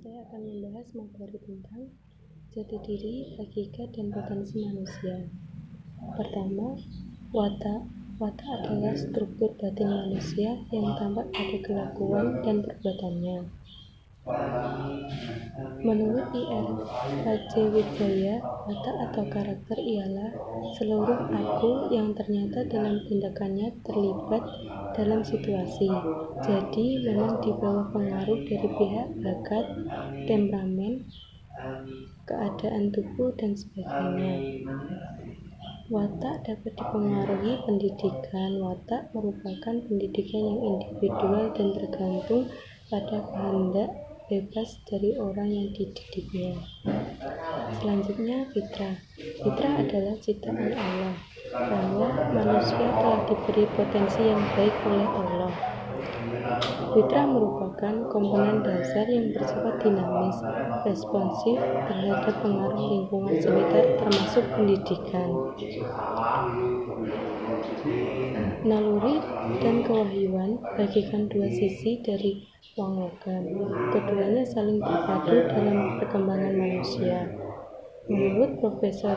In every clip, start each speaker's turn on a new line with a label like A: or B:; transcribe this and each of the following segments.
A: saya akan membahas materi tentang jati diri, hakikat, dan potensi manusia. Pertama, watak. Watak adalah struktur batin manusia yang tampak pada kelakuan dan perbuatannya. Menurut Ir. Wijaya, watak atau karakter ialah seluruh aku yang ternyata dalam tindakannya terlibat dalam situasi. Jadi memang di bawah pengaruh dari pihak bakat, temperamen, keadaan tubuh, dan sebagainya. Watak dapat dipengaruhi pendidikan. Watak merupakan pendidikan yang individual dan tergantung pada kehendak bebas dari orang yang dididiknya. Selanjutnya, fitrah. Fitrah adalah ciptaan Allah, bahwa manusia telah diberi potensi yang baik oleh Allah. Fitrah merupakan komponen dasar yang bersifat dinamis, responsif terhadap pengaruh lingkungan sekitar termasuk pendidikan. Naluri dan kewahyuan bagaikan dua sisi dari uang logam. Keduanya saling berpadu dalam perkembangan manusia. Menurut Profesor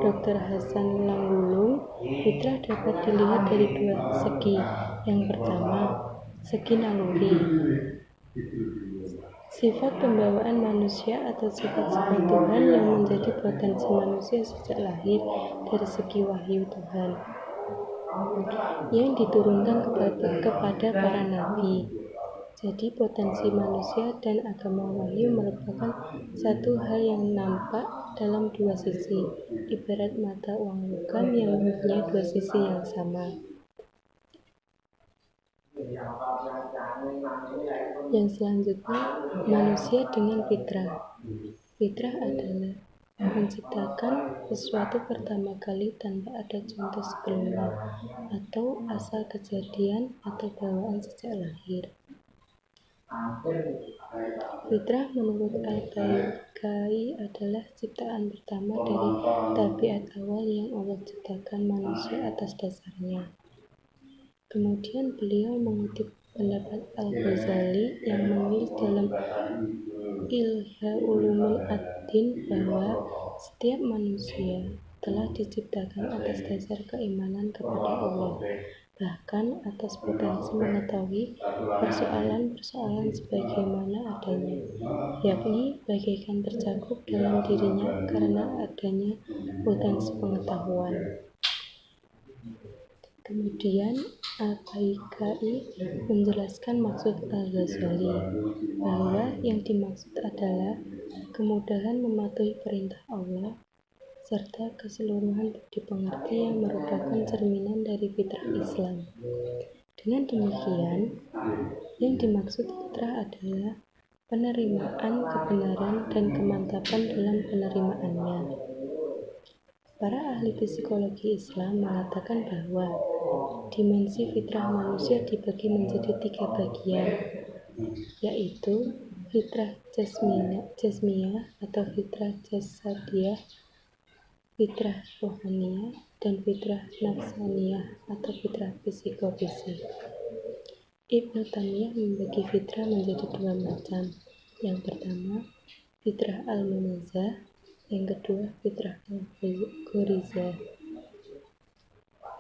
A: Dr. Hasan Langgulung, fitrah dapat dilihat dari dua segi. Yang pertama, segi naluri. Sifat pembawaan manusia atau sifat-sifat Tuhan yang menjadi potensi manusia sejak lahir dari segi wahyu Tuhan yang diturunkan kepada para nabi. Jadi potensi manusia dan agama wahyu merupakan satu hal yang nampak dalam dua sisi, ibarat mata uang logam yang mempunyai dua sisi yang sama. Yang selanjutnya, manusia dengan fitrah. Fitrah adalah menciptakan sesuatu pertama kali tanpa ada contoh sebelumnya, atau asal kejadian atau bawaan sejak lahir. Fitrah menurut Al-Baikai adalah ciptaan pertama dari tabiat awal yang Allah ciptakan manusia atas dasarnya. Kemudian beliau mengutip pendapat Al-Ghazali yang menulis dalam Ihya Ulumul Ad-Din bahwa setiap manusia telah diciptakan atas dasar keimanan kepada Allah, bahkan atas potensi mengetahui persoalan-persoalan sebagaimana adanya, yakni bagaikan tercakup dalam dirinya karena adanya potensi pengetahuan. Kemudian Al-Baikai menjelaskan maksud Al-Ghazali bahwa yang dimaksud adalah kemudahan mematuhi perintah Allah serta keseluruhan budi pengerti yang merupakan cerminan dari fitrah Islam. Dengan demikian, yang dimaksud fitrah adalah penerimaan kebenaran dan kemantapan dalam penerimaannya. Para ahli psikologi Islam mengatakan bahwa dimensi fitrah manusia dibagi menjadi 3 bagian, yaitu fitrah jasmiyah atau fitrah jasadiyah, fitrah rohaniyah, dan fitrah nafsaniyah atau fitrah psikofisik. Ibnu Taimiyah membagi fitrah menjadi 2 macam. Yang pertama, fitrah al-munazzah, yang kedua, fitrah al-ghorizah.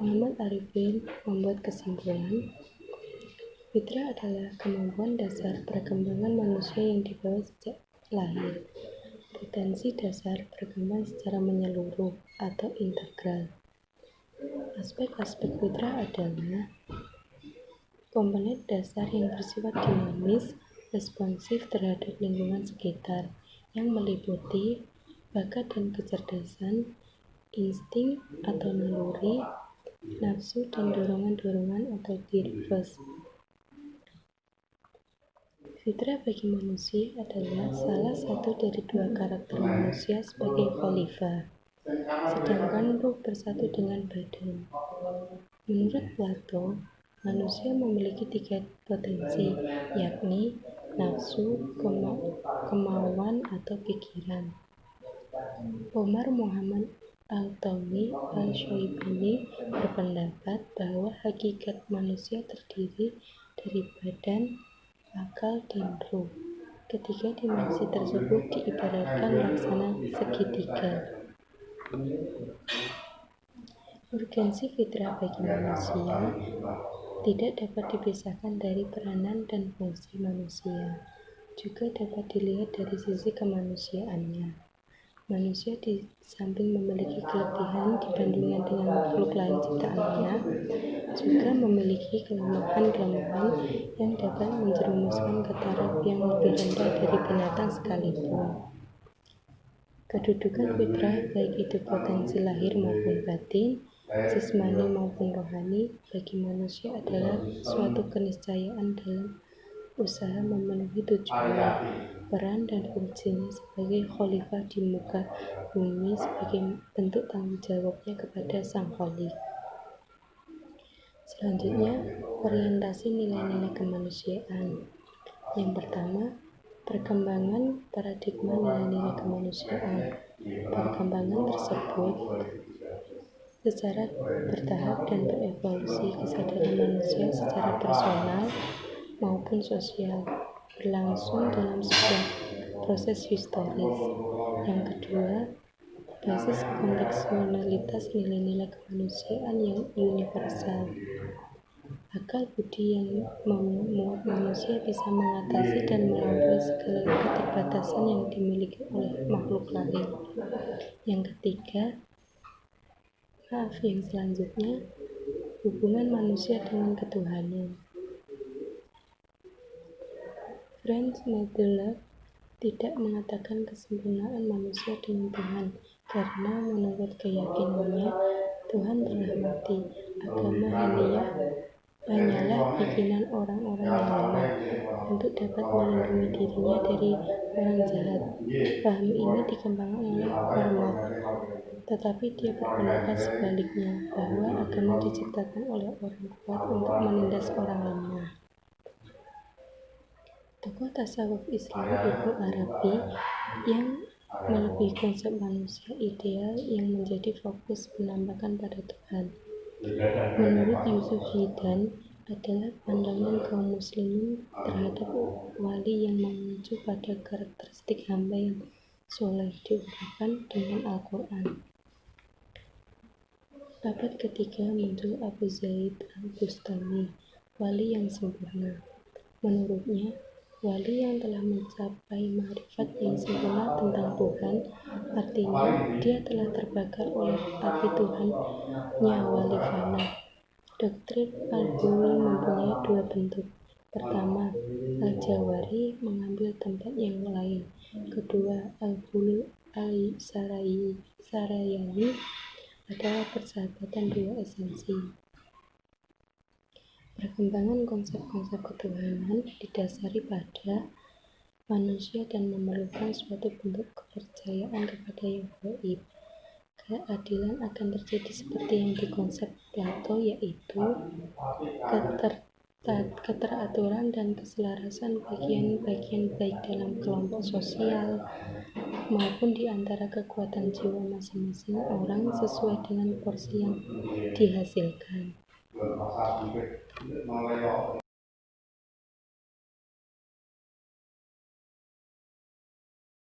A: Muhammad Arifin membuat kesimpulan, fitrah adalah kemampuan dasar perkembangan manusia yang dibawa sejak lahir, potensi dasar berkembang secara menyeluruh atau integral. Aspek-aspek fitrah adalah komponen dasar yang bersifat dinamis, responsif terhadap lingkungan sekitar, yang meliputi bakat dan kecerdasan, insting atau naluri, nafsu dan dorongan-dorongan atau dirfas. Fitrah bagi manusia adalah salah satu dari 2 karakter manusia sebagai khalifah, sedangkan ruh bersatu dengan badan. Menurut Plato, manusia memiliki 3 potensi, yakni nafsu, kemauan atau pikiran. Omar Muhammad Al-Tawni Al-Syaibani berpendapat bahwa hakikat manusia terdiri dari badan, akal, dan ruh. Ketiga dimensi tersebut diibaratkan laksana segitiga. Urgensi fitrah bagi manusia tidak dapat dipisahkan dari peranan dan fungsi manusia. Juga dapat dilihat dari sisi kemanusiaannya. Manusia di samping memiliki kelebihan dibandingkan dengan makhluk lain ciptaannya, juga memiliki kelemahan-kelemahan yang dapat menjerumuskan ke taraf yang lebih rendah dari binatang sekalipun. Kedudukan fitrah, baik itu potensi lahir maupun batin, jasmani maupun rohani, bagi manusia adalah suatu keniscayaan dalam usaha memenuhi tujuan, peran dan fungsinya sebagai khalifah di muka bumi sebagai bentuk tanggung jawabnya kepada Sang Khalik. Selanjutnya, orientasi nilai-nilai kemanusiaan. Yang pertama, perkembangan paradigma nilai-nilai kemanusiaan. Perkembangan tersebut secara bertahap dan berevolusi kesadaran manusia secara personal maupun sosial berlangsung dalam sebuah proses historis. Yang kedua, basis kontekstualitas nilai-nilai kemanusiaan yang universal. Akal budi yang memuat manusia bisa mengatasi dan melampaui segala keterbatasan yang dimiliki oleh makhluk lain. Yang ketiga, yang selanjutnya, hubungan manusia dengan ketuhanan. Franz Nedler tidak mengatakan kesempurnaan manusia dengan Tuhan, karena menurut keyakinannya Tuhan telah mati. Agama Haniyah hanyalah bikinan orang-orang yang lemah untuk dapat melindungi dirinya dari orang jahat. Paham ini dikembangkan oleh Kormot, tetapi dia berpendapat sebaliknya, bahwa agama diciptakan oleh orang kuat untuk menindas orang lemah. Tokoh tasawuf Islam Ibnu Arabi yang melebihi konsep manusia ideal yang menjadi fokus penampakan pada Tuhan. Menurut Yusuf Hidan, adalah pandangan kaum muslimin terhadap wali yang mengacu pada karakteristik hamba yang soleh diungkapkan dengan Al-Quran. Abad ketiga muncul Abu Zaid al-Bustami, wali yang sempurna. Menurutnya, wali yang telah mencapai ma'rifat yang sempurna tentang Tuhan, artinya dia telah terbakar oleh api Tuhannya wali fana. Doktrin al-Hulul mempunyai dua bentuk. Pertama, al-Jawari mengambil tempat yang lain. Kedua, al-Hulul al-Sarayani adalah persahabatan dua esensi. Perkembangan konsep-konsep ketuhanan didasari pada manusia dan memerlukan suatu bentuk kepercayaan kepada yang gaib. Keadilan akan terjadi seperti yang dikonsep Plato, yaitu keteraturan dan keselarasan bagian-bagian baik dalam kelompok sosial maupun di antara kekuatan jiwa masing-masing orang sesuai dengan porsi yang dihasilkan.